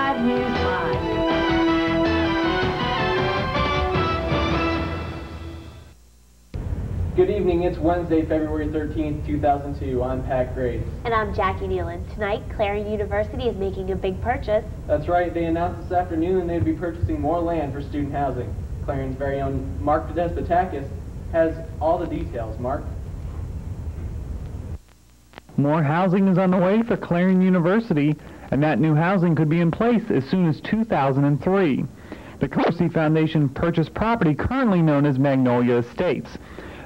TV5 News Live. Good evening, it's Wednesday, February 13th, 2002. I'm Pat Grace. And I'm Jackie Nealon. Tonight, Clarion University is making a big purchase. That's right, they announced this afternoon they'd be purchasing more land for student housing. Clarion's very own Mark Despotakis has all the details. Mark? More housing is on the way for Clarion University, and that new housing could be in place as soon as 2003. The Corsi Foundation purchased property currently known as Magnolia Estates.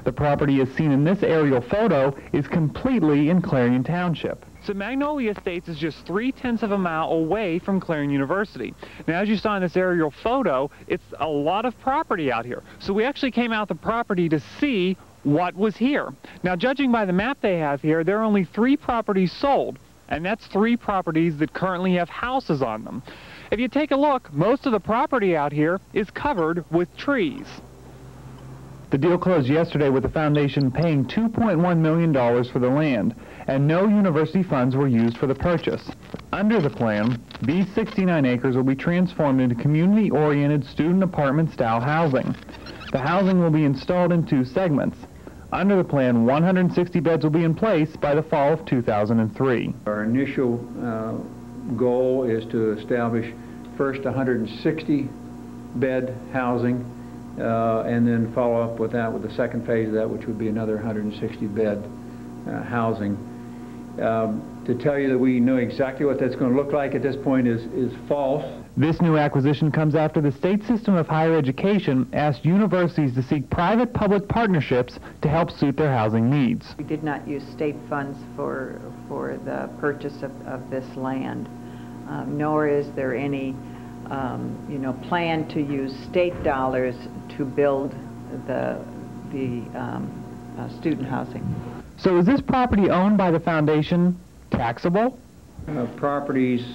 The property as seen in this aerial photo is completely in Clarion Township. So Magnolia Estates is just 3/10 of a mile away from Clarion University. Now, as you saw in this aerial photo, it's a lot of property out here. So we actually came out the property to see what was here. Now, judging by the map they have here, there are only 3 properties sold, and that's 3 properties that currently have houses on them. If you take a look, most of the property out here is covered with trees. The deal closed yesterday with the foundation paying $2.1 million for the land, and no university funds were used for the purchase. Under the plan, these 69 acres will be transformed into community-oriented student apartment-style housing. The housing will be installed in 2 segments. Under the plan, 160 beds will be in place by the fall of 2003. Our initial goal is to establish first 160 bed housing, and then follow up with that with the second phase of that, which would be another 160 bed housing. To tell you that we know exactly what that's going to look like at this point is false. This new acquisition comes after the state system of higher education asked universities to seek private-public partnerships to help suit their housing needs. We did not use state funds for the purchase of this land, nor is there any plan to use state dollars to build the student housing. So is this property owned by the foundation taxable? Properties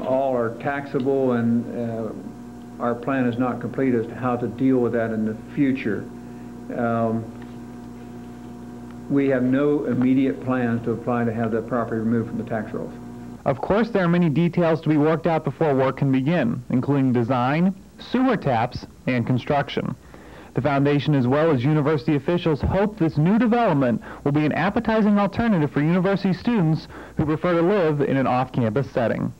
all are taxable, and our plan is not complete as to how to deal with that in the future. We have no immediate plans to apply to have that property removed from the tax rolls. Of course, there are many details to be worked out before work can begin, including design, sewer taps, and construction. The foundation, as well as university officials, hope this new development will be an appetizing alternative for university students who prefer to live in an off-campus setting.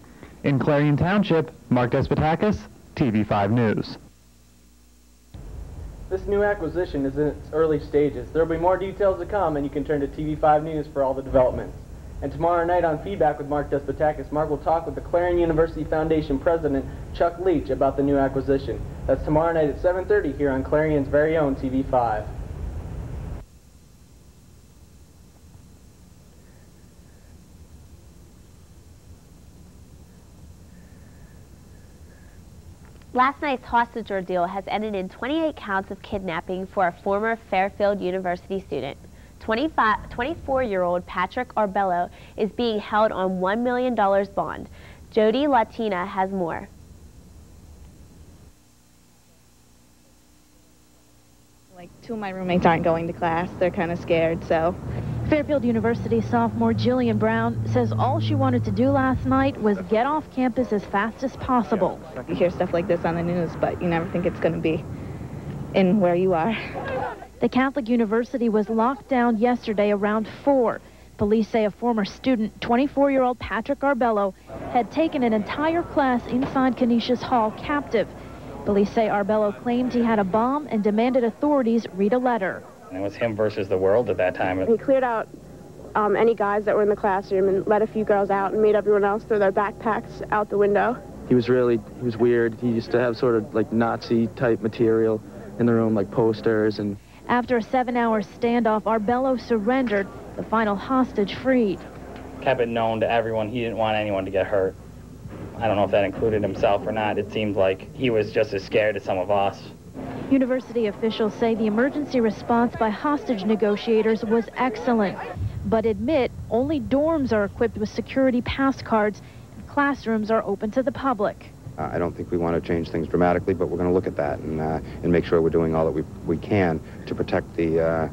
In Clarion Township, Mark Despotakis, TV5 News. This new acquisition is in its early stages. There will be more details to come, and you can turn to TV5 News for all the developments. And tomorrow night on Feedback with Mark Despotakis, Mark will talk with the Clarion University Foundation President, Chuck Leach, about the new acquisition. That's tomorrow night at 7:30 here on Clarion's very own TV5. Last night's hostage ordeal has ended in 28 counts of kidnapping for a former Fairfield University student. 24-year-old Patrick Arbello is being held on $1 million bond. Jody Latina has more. Like, 2 of my roommates aren't going to class. They're kind of scared, so. Fairfield University sophomore Jillian Brown says all she wanted to do last night was get off campus as fast as possible. You hear stuff like this on the news, but you never think it's going to be in where you are. The Catholic University was locked down yesterday around 4. Police say a former student, 24-year-old Patrick Arbello, had taken an entire class inside Canisius Hall captive. Police say Arbello claimed he had a bomb and demanded authorities read a letter. It was him versus the world at that time. He cleared out any guys that were in the classroom and let a few girls out and made everyone else throw their backpacks out the window. He was weird. He used to have sort of like Nazi-type material in the room, like posters and... After a 7-hour standoff, Arbello surrendered, the final hostage freed. Kept it known to everyone he didn't want anyone to get hurt. I don't know if that included himself or not. It seemed like he was just as scared as some of us. University officials say the emergency response by hostage negotiators was excellent, but admit only dorms are equipped with security pass cards and classrooms are open to the public. I don't think we want to change things dramatically, but we're going to look at that and make sure we're doing all that we can to protect the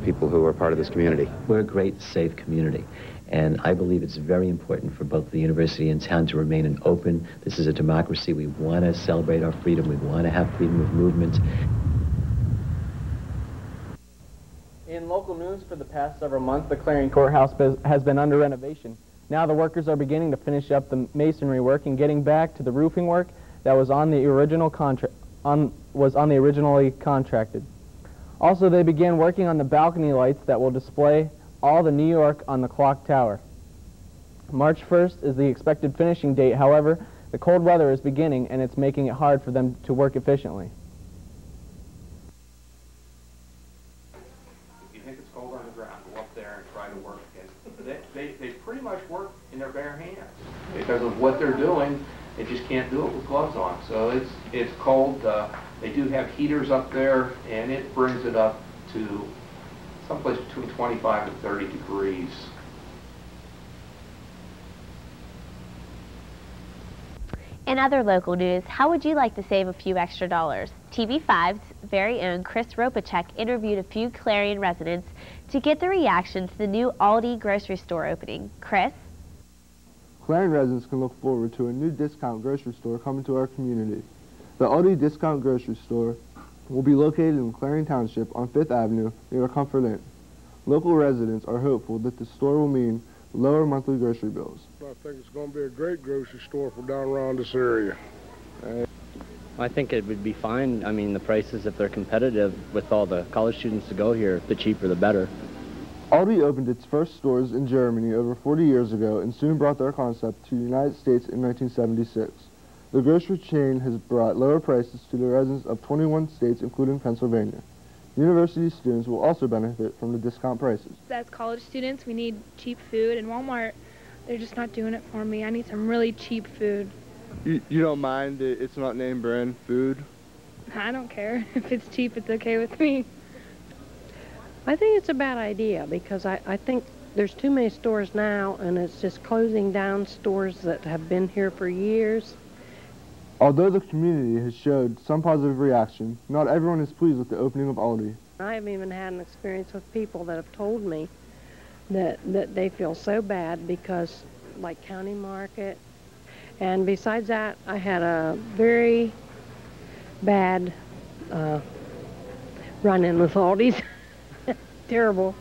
people who are part of this community. We're a great, safe community. And I believe it's very important for both the university and town to remain an open. This is a democracy. We want to celebrate our freedom. We want to have freedom of movement. In local news, for the past several months, the Clarion Courthouse has been under renovation. Now the workers are beginning to finish up the masonry work and getting back to the roofing work that was on the originally contracted. Also, they began working on the balcony lights that will display all the New York on the clock tower. March 1st is the expected finishing date. However, the cold weather is beginning and it's making it hard for them to work efficiently. If you think it's cold on the ground, go up there and try to work again. They pretty much work in their bare hands. Because of what they're doing, they just can't do it with gloves on. So it's cold. They do have heaters up there, and it brings it up to someplace between 25 and 30 degrees. In other local news, how would you like to save a few extra dollars? TV5's very own Chris Ropacek interviewed a few Clarion residents to get the reaction to the new Aldi grocery store opening. Chris? Clarion residents can look forward to a new discount grocery store coming to our community. The Aldi Discount Grocery Store will be located in Clarion Township on 5th Avenue near Comfort Inn. Local residents are hopeful that the store will mean lower monthly grocery bills. I think it's going to be a great grocery store for down around this area. I think it would be fine. I mean, the prices, if they're competitive with all the college students to go here, the cheaper the better. Aldi opened its first stores in Germany over 40 years ago and soon brought their concept to the United States in 1976. The grocery chain has brought lower prices to the residents of 21 states, including Pennsylvania. University students will also benefit from the discount prices. As college students, we need cheap food, and Walmart, they're just not doing it for me. I need some really cheap food. You don't mind that it's not name brand food? I don't care. If it's cheap, it's okay with me. I think it's a bad idea because I think there's too many stores now, and it's just closing down stores that have been here for years. Although the community has showed some positive reaction, not everyone is pleased with the opening of Aldi. I have even had an experience with people that have told me that they feel so bad because, like County Market, and besides that, I had a very bad run-in with Aldi's. Terrible.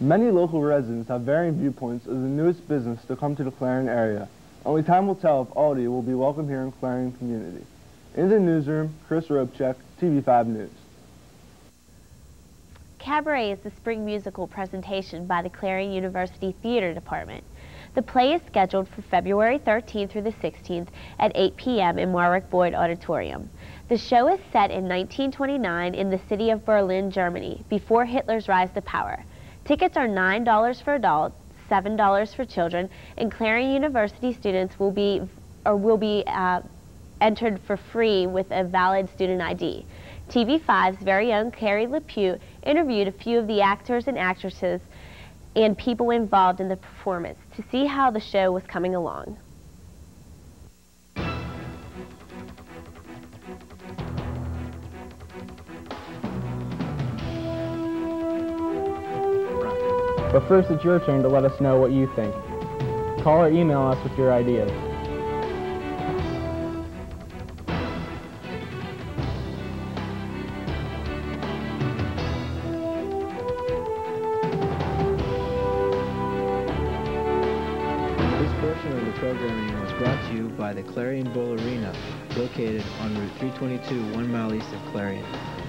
Many local residents have varying viewpoints of the newest business to come to the Clarion area. Only time will tell if Aldi will be welcome here in Clarion community. In the newsroom, Chris Ropacek, TV5 News. Cabaret is the spring musical presentation by the Clarion University Theater Department. The play is scheduled for February 13th through the 16th at 8 p.m. in Warwick Boyd Auditorium. The show is set in 1929 in the city of Berlin, Germany, before Hitler's rise to power. Tickets are $9 for adults, $7 for children, and Clarion University students will be entered for free with a valid student ID. TV5's very own Carrie LePew interviewed a few of the actors and actresses and people involved in the performance to see how the show was coming along. But first, it's your turn to let us know what you think. Call or email us with your ideas. This portion of the programming was brought to you by the Clarion Bowl Arena, located on Route 322, 1 mile east of Clarion.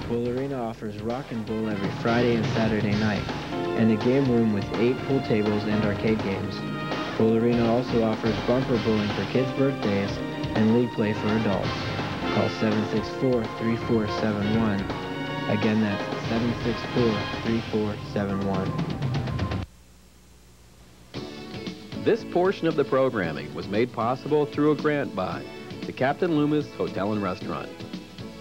Bowl Arena offers rock and bowl every Friday and Saturday night, and a game room with 8 pool tables and arcade games. Bowl Arena also offers bumper bowling for kids' birthdays and league play for adults. Call 764-3471. Again, that's 764-3471. This portion of the programming was made possible through a grant by the Captain Loomis Hotel and Restaurant.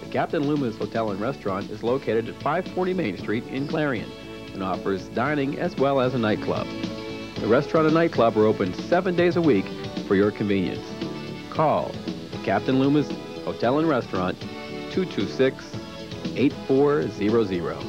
The Captain Loomis Hotel and Restaurant is located at 540 Main Street in Clarion and offers dining as well as a nightclub. The restaurant and nightclub are open 7 days a week for your convenience. Call Captain Loomis Hotel and Restaurant, 226-8400.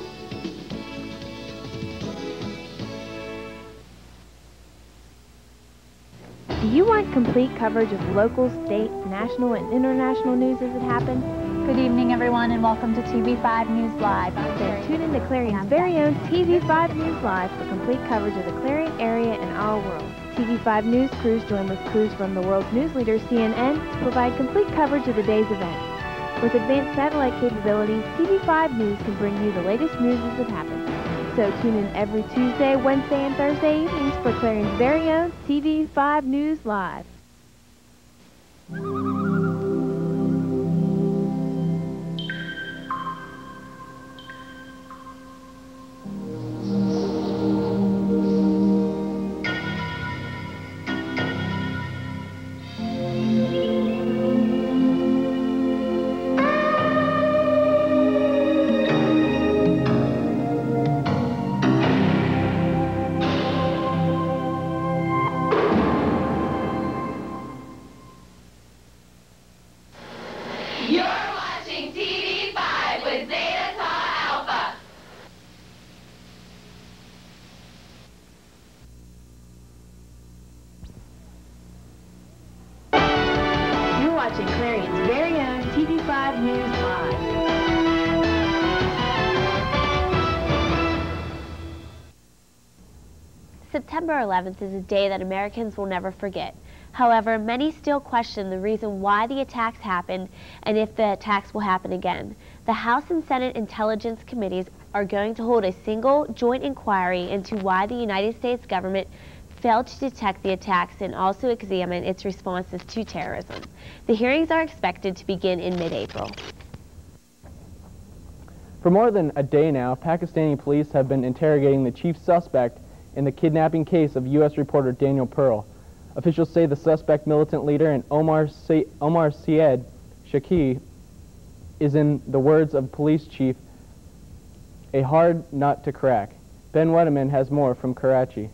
Do you want complete coverage of local, state, national, and international news as it happens? Good evening, everyone, and welcome to TV5 News Live. Then tune in to Clarion's very own TV5 News Live for complete coverage of the Clarion area and our world. TV5 News crews join with crews from the world's news leader, CNN, to provide complete coverage of the day's events. With advanced satellite capabilities, TV5 News can bring you the latest news as it happens. So tune in every Tuesday, Wednesday, and Thursday evenings for Clarion's very own TV5 News Live. Watching Clarion's very own TV5 News Live. September 11th is a day that Americans will never forget. However, many still question the reason why the attacks happened and if the attacks will happen again. The House and Senate Intelligence Committees are going to hold a single joint inquiry into why the United States government failed to detect the attacks and also examine its responses to terrorism. The hearings are expected to begin in mid-April. For more than a day now, Pakistani police have been interrogating the chief suspect in the kidnapping case of U.S. reporter Daniel Pearl. Officials say the suspect militant leader and Omar Syed Shaki is, in the words of police chief, a hard nut to crack. Ben Wedeman has more from Karachi.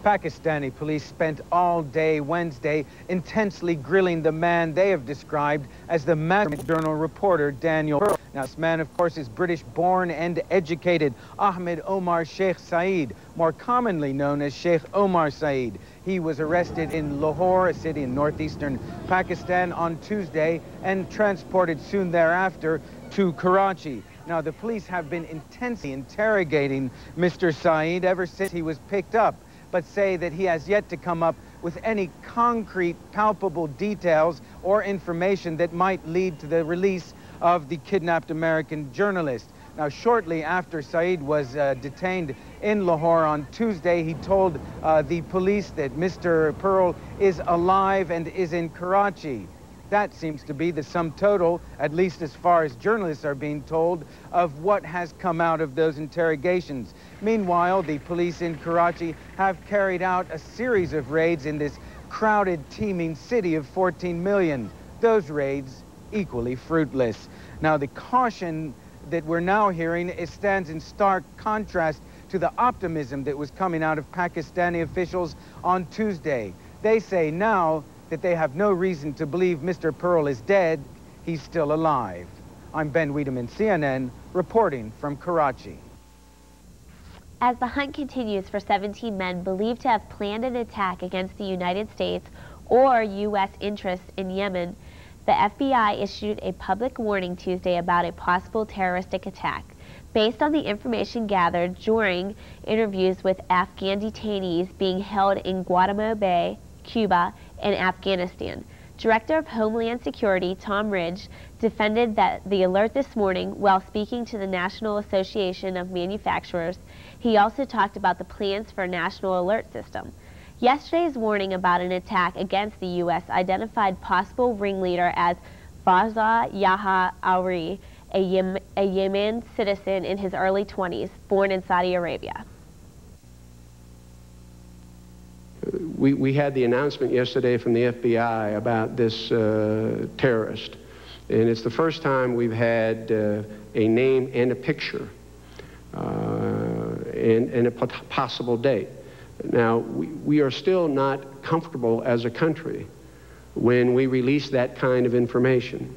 Pakistani police spent all day Wednesday intensely grilling the man they have described as the master journal reporter Daniel Pearl. Now, this man, of course, is British-born and educated Ahmed Omar Sheikh Saeed, more commonly known as Sheikh Omar Saeed. He was arrested in Lahore, a city in northeastern Pakistan, on Tuesday and transported soon thereafter to Karachi. Now, the police have been intensely interrogating Mr. Saeed ever since he was picked up, but say that he has yet to come up with any concrete, palpable details or information that might lead to the release of the kidnapped American journalist. Now, shortly after Saeed was detained in Lahore on Tuesday, he told the police that Mr. Pearl is alive and is in Karachi. That seems to be the sum total, at least as far as journalists are being told, of what has come out of those interrogations. Meanwhile, the police in Karachi have carried out a series of raids in this crowded, teeming city of 14 million. Those raids equally fruitless. Now, the caution that we're now hearing stands in stark contrast to the optimism that was coming out of Pakistani officials on Tuesday. They say now that they have no reason to believe Mr. Pearl is dead. He's still alive. I'm Ben Wiedemann, CNN, reporting from Karachi. As the hunt continues for 17 men believed to have planned an attack against the United States or U.S. interests in Yemen, the FBI issued a public warning Tuesday about a possible terroristic attack. Based on the information gathered during interviews with Afghan detainees being held in Guantanamo Bay, Cuba, and Afghanistan. Director of Homeland Security Tom Ridge defended the alert this morning while speaking to the National Association of Manufacturers. He also talked about the plans for a national alert system. Yesterday's warning about an attack against the U.S. identified possible ringleader as Baza Yaha Auri, a Yemen citizen in his early 20s, born in Saudi Arabia. We had the announcement yesterday from the FBI about this terrorist, and it's the first time we've had a name and a picture and a possible date. Now, we are still not comfortable as a country when we release that kind of information.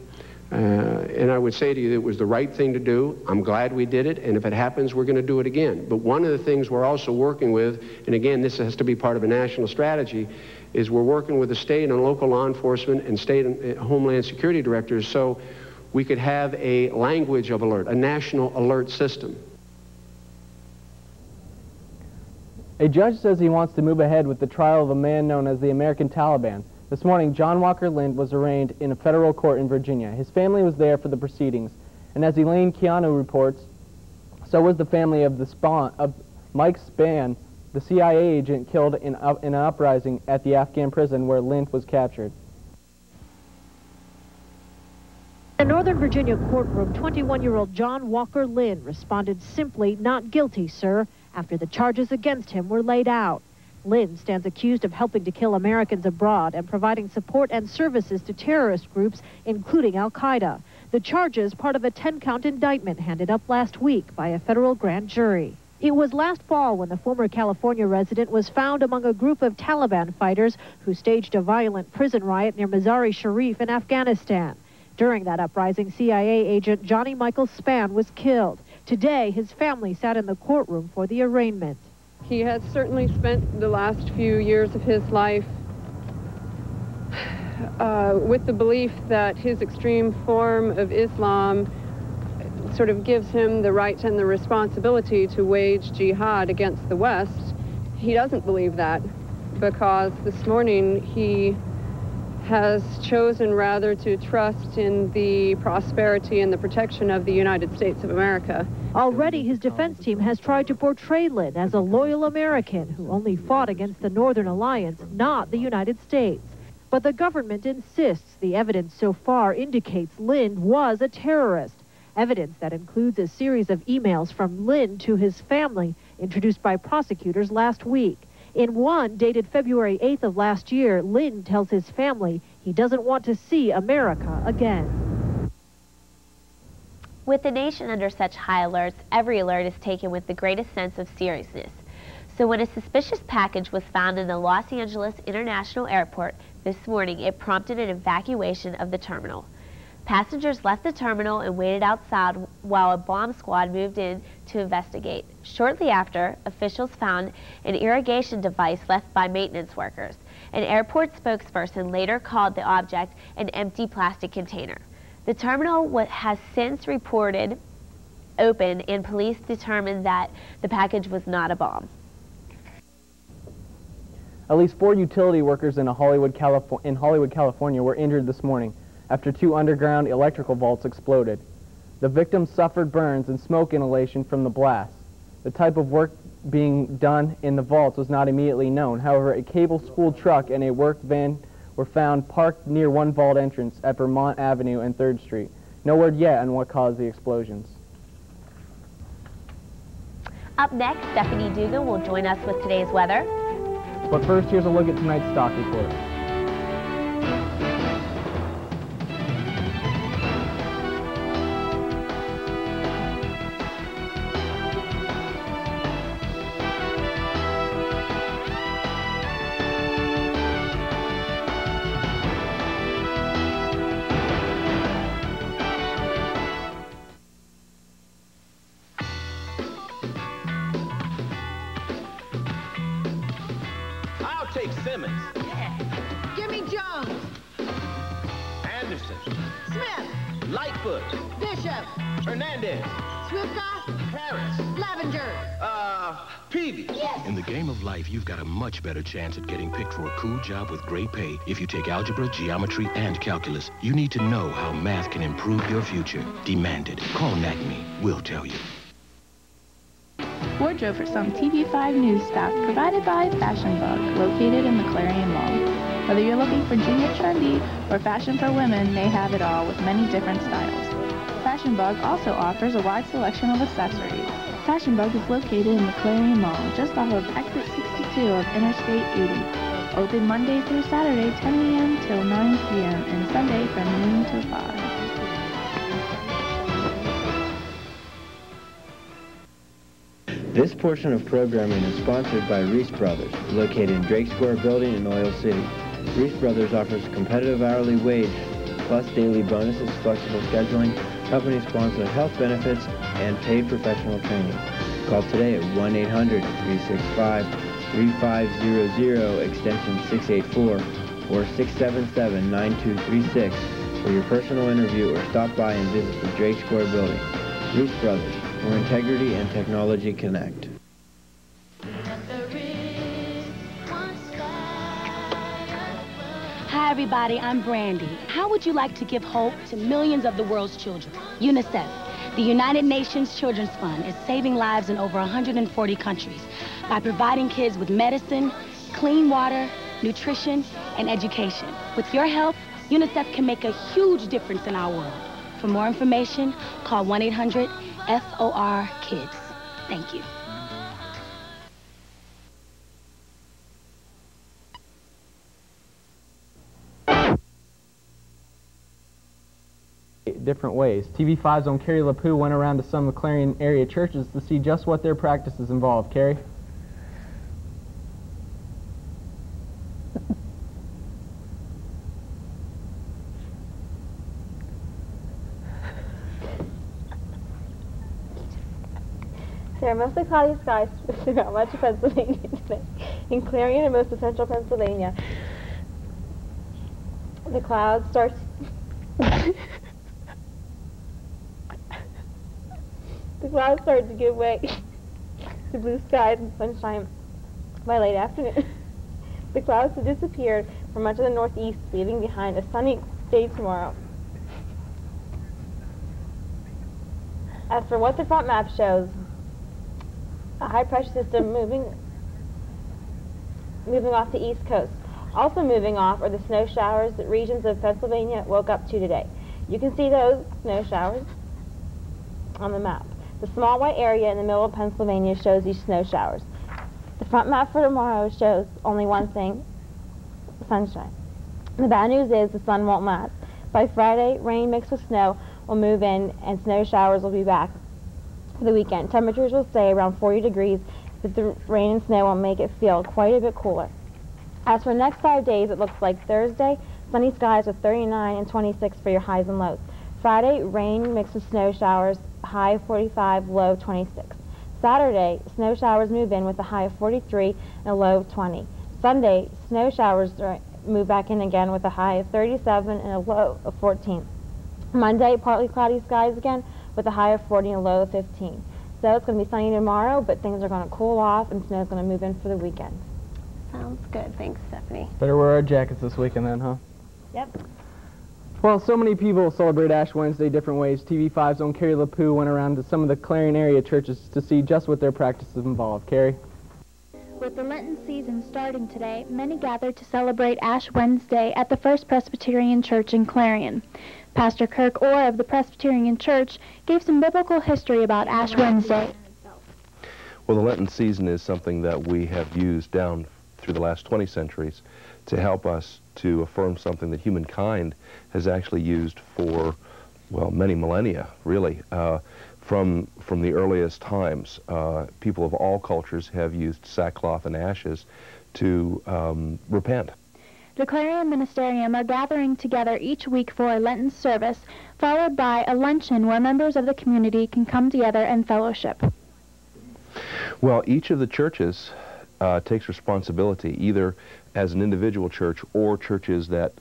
And I would say to you that it was the right thing to do. I'm glad we did it, and if it happens, we're going to do it again. But one of the things we're also working with, and again, this has to be part of a national strategy, is we're working with the state and local law enforcement and state and homeland security directors so we could have a language of alert, a national alert system. A judge says he wants to move ahead with the trial of a man known as the American Taliban. This morning, John Walker Lind was arraigned in a federal court in Virginia. His family was there for the proceedings, and as Elaine Keanu reports, so was the family of Mike Spann, the CIA agent killed in an uprising at the Afghan prison where Lind was captured. In a Northern Virginia courtroom, 21-year-old John Walker Lind responded simply, "Not guilty, sir," after the charges against him were laid out. Lind stands accused of helping to kill Americans abroad and providing support and services to terrorist groups, including Al-Qaeda. The charges, part of a 10-count indictment handed up last week by a federal grand jury. It was last fall when the former California resident was found among a group of Taliban fighters who staged a violent prison riot near Mazar-e-Sharif in Afghanistan. During that uprising, CIA agent Johnny Michael Spann was killed. Today, his family sat in the courtroom for the arraignment. He has certainly spent the last few years of his life with the belief that his extreme form of Islam sort of gives him the right and the responsibility to wage jihad against the West. He doesn't believe that, because this morning he has chosen rather to trust in the prosperity and the protection of the United States of America. Already, his defense team has tried to portray Lind as a loyal American who only fought against the Northern Alliance, not the United States. But the government insists the evidence so far indicates Lind was a terrorist. Evidence that includes a series of emails from Lind to his family, introduced by prosecutors last week. In one, dated February 8th of last year, Lind tells his family he doesn't want to see America again. With the nation under such high alerts, every alert is taken with the greatest sense of seriousness. So when a suspicious package was found in the Los Angeles International Airport this morning, it prompted an evacuation of the terminal. Passengers left the terminal and waited outside while a bomb squad moved in to investigate. Shortly after, officials found an irrigation device left by maintenance workers. An airport spokesperson later called the object an empty plastic container. The terminal has since reported open, and police determined that the package was not a bomb. At least 4 utility workers in Hollywood, California were injured this morning after 2 underground electrical vaults exploded. The victims suffered burns and smoke inhalation from the blast. The type of work being done in the vaults was not immediately known. However, a cable-spooled truck and a work van were found parked near one vault entrance at Vermont Avenue and 3rd Street. No word yet on what caused the explosions. Up next, Stephanie Dugan will join us with today's weather. But first, here's a look at tonight's stock report. Simmons. Yeah. Give me Jones. Anderson. Smith. Lightfoot. Bishop. Hernandez. Swifka. Harris. Lavender. Peavy. Yes. In the game of life, you've got a much better chance at getting picked for a cool job with great pay if you take algebra, geometry, and calculus. You need to know how math can improve your future. Demand it. Call NACME. We'll tell you. Wardrobe for some TV5 news stock provided by Fashion Bug, located in the Clarion Mall. Whether you're looking for junior trendy or fashion for women, they have it all with many different styles. Fashion Bug also offers a wide selection of accessories. Fashion Bug is located in the Clarion Mall, just off of exit 62 of Interstate 80. Open Monday through Saturday, 10 a.m. till 9 p.m. and Sunday from noon till 5. This portion of programming is sponsored by Reese Brothers, located in Drake Square Building in Oil City. Reese Brothers offers a competitive hourly wage plus daily bonuses, flexible scheduling, company-sponsored health benefits, and paid professional training. Call today at 1-800-365-3500, extension 684, or 677-9236 for your personal interview, or stop by and visit the Drake Square building. Ruth Brothers, where integrity and technology connect. Hi everybody, I'm Brandy. How would you like to give hope to millions of the world's children? UNICEF, the United Nations Children's Fund, is saving lives in over 140 countries by providing kids with medicine, clean water, nutrition, and education. With your help, UNICEF can make a huge difference in our world. For more information, call 1-800-FOR-KIDS. Thank you. Different ways. TV5's own Carrie LaPoo went around to some of the Clarion area churches to see just what their practices involve. Carrie? There are mostly cloudy skies throughout much of Pennsylvania today. In Clarion and most of central Pennsylvania, the clouds start to give way to blue skies and sunshine by late afternoon. The clouds have disappeared from much of the northeast, leaving behind a sunny day tomorrow. As for what the front map shows, a high-pressure system moving off the east coast. Also moving off are the snow showers that regions of Pennsylvania woke up to today. You can see those snow showers on the map. The small white area in the middle of Pennsylvania shows these snow showers. The front map for tomorrow shows only one thing: sunshine. The bad news is the sun won't last. By Friday, rain mixed with snow will move in and snow showers will be back for the weekend. Temperatures will stay around 40 degrees, but the rain and snow will make it feel quite a bit cooler. As for the next 5 days, it looks like Thursday, sunny skies with 39 and 26 for your highs and lows. Friday, rain mixed with snow showers, high 45, low 26. Saturday, snow showers move in with a high of 43 and a low of 20. Sunday, snow showers move back in again with a high of 37 and a low of 14. Monday, partly cloudy skies again with a high of 40 and a low of 15. So it's going to be sunny tomorrow, but things are going to cool off and snow is going to move in for the weekend. Sounds good. Thanks, Stephanie. Better wear our jackets this weekend then, huh? Yep. Well, so many people celebrate Ash Wednesday different ways. TV5's own Carrie LaPoo went around to some of the Clarion area churches to see just what their practices involve. Carrie? With the Lenten season starting today, many gathered to celebrate Ash Wednesday at the First Presbyterian Church in Clarion. Pastor Kirk Orr of the Presbyterian Church gave some biblical history about Ash Wednesday. Well, the Lenten season is something that we have used down through the last 20 centuries to help us to affirm something that humankind has actually used for, well, many millennia, really. From the earliest times, people of all cultures have used sackcloth and ashes to repent. The Clarion Ministerium are gathering together each week for a Lenten service, followed by a luncheon where members of the community can come together and fellowship. Well, each of the churches takes responsibility, either as an individual church or churches that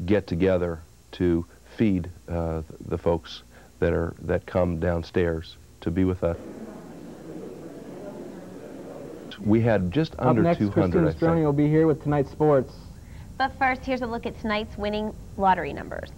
get together to feed the folks that come downstairs to be with us. We had just under 200, Christine Stroni will be here with tonight's sports. But first, here's a look at tonight's winning lottery numbers.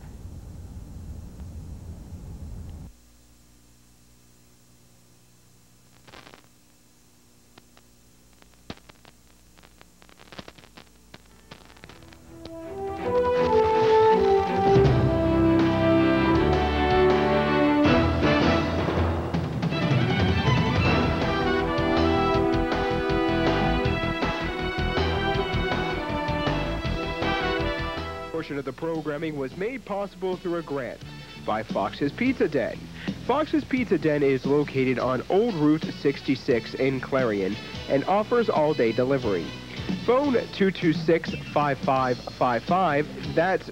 Of the programming was made possible through a grant by Fox's Pizza Den. Fox's Pizza Den is located on Old Route 66 in Clarion and offers all-day delivery. Phone 226-5555, that's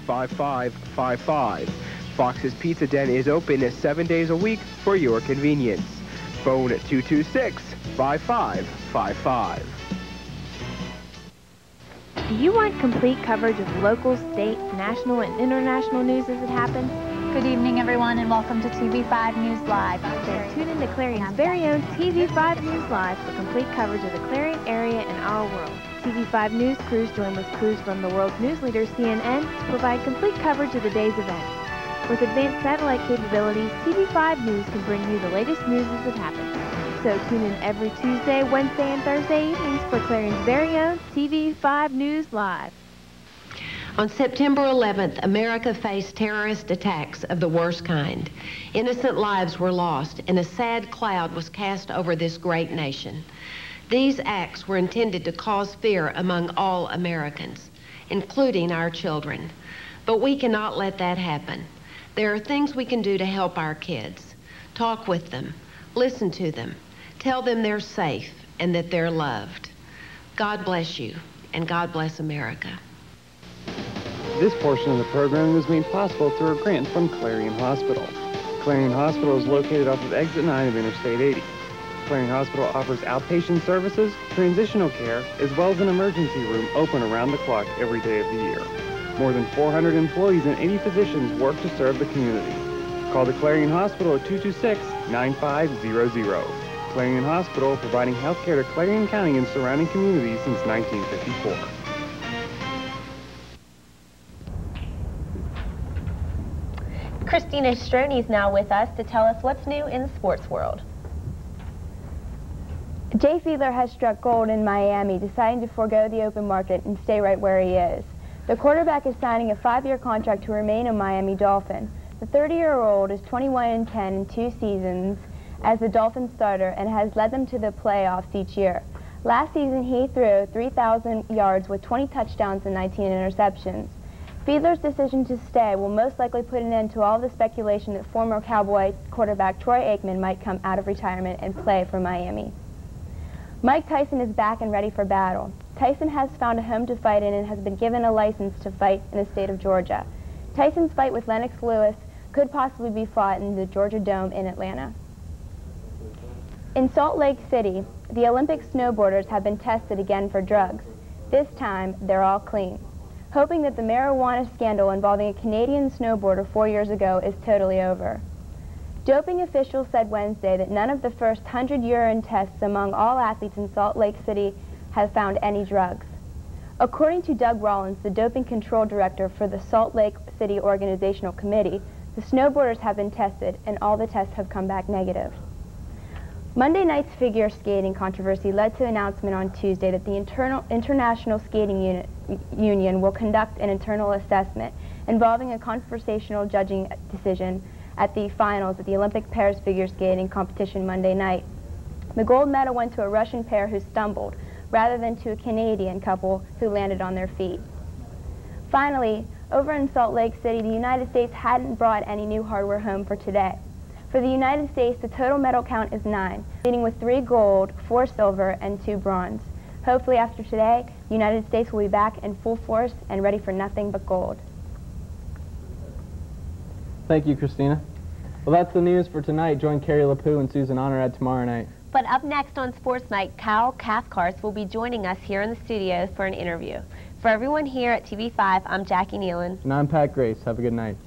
5555. Fox's Pizza Den is open 7 days a week for your convenience. Phone 226-5555. Do you want complete coverage of local, state, national, and international news as it happens? Good evening, everyone, and welcome to TV5 News Live. Then tune in to Clarion's very own TV5 News Live for complete coverage of the Clarion area and our world. TV5 News crews join with crews from the world's news leader, CNN, to provide complete coverage of the day's events. With advanced satellite capabilities, TV5 News can bring you the latest news as it happens. So tune in every Tuesday, Wednesday, and Thursday evenings for Clarion's very own TV5 News Live. On September 11th, America faced terrorist attacks of the worst kind. Innocent lives were lost, and a sad cloud was cast over this great nation. These acts were intended to cause fear among all Americans, including our children. But we cannot let that happen. There are things we can do to help our kids. Talk with them, listen to them, tell them they're safe and that they're loved. God bless you, and God bless America. This portion of the program was made possible through a grant from Clarion Hospital. Clarion Hospital is located off of Exit 9 of Interstate 80. Clarion Hospital offers outpatient services, transitional care, as well as an emergency room open around the clock every day of the year. More than 400 employees and 80 physicians work to serve the community. Call the Clarion Hospital at 226-9500. Clarion Hospital, providing health care to Clarion County and surrounding communities since 1954. Christina Stroni is now with us to tell us what's new in the sports world. Jay Fiedler has struck gold in Miami, deciding to forego the open market and stay right where he is. The quarterback is signing a 5-year contract to remain a Miami Dolphin. The 30-year-old is 21-10 in 2 seasons as the Dolphins starter and has led them to the playoffs each year. Last season, he threw 3,000 yards with 20 touchdowns and 19 interceptions. Fiedler's decision to stay will most likely put an end to all the speculation that former Cowboy quarterback Troy Aikman might come out of retirement and play for Miami. Mike Tyson is back and ready for battle. Tyson has found a home to fight in and has been given a license to fight in the state of Georgia. Tyson's fight with Lennox Lewis could possibly be fought in the Georgia Dome in Atlanta. In Salt Lake City, the Olympic snowboarders have been tested again for drugs. This time, they're all clean, hoping that the marijuana scandal involving a Canadian snowboarder 4 years ago is totally over. Doping officials said Wednesday that none of the first 100 urine tests among all athletes in Salt Lake City have found any drugs. According to Doug Rollins, the doping control director for the Salt Lake City Organizational Committee, the snowboarders have been tested and all the tests have come back negative. Monday night's figure skating controversy led to an announcement on Tuesday that the International Skating Union will conduct an internal assessment involving a conversational judging decision at the finals of the Olympic pairs figure skating competition Monday night. The gold medal went to a Russian pair who stumbled, rather than to a Canadian couple who landed on their feet. Finally, over in Salt Lake City, the United States hadn't brought any new hardware home for today. For the United States, the total medal count is 9, leading with 3 gold, 4 silver, and 2 bronze. Hopefully after today, the United States will be back in full force and ready for nothing but gold. Thank you, Christina. Well, that's the news for tonight. Join Carrie LaPoo and Susan Honorad tomorrow night. But up next on Sports Night, Kyle Cathcart will be joining us here in the studio for an interview. For everyone here at TV5, I'm Jackie Nealon. And I'm Pat Grace. Have a good night.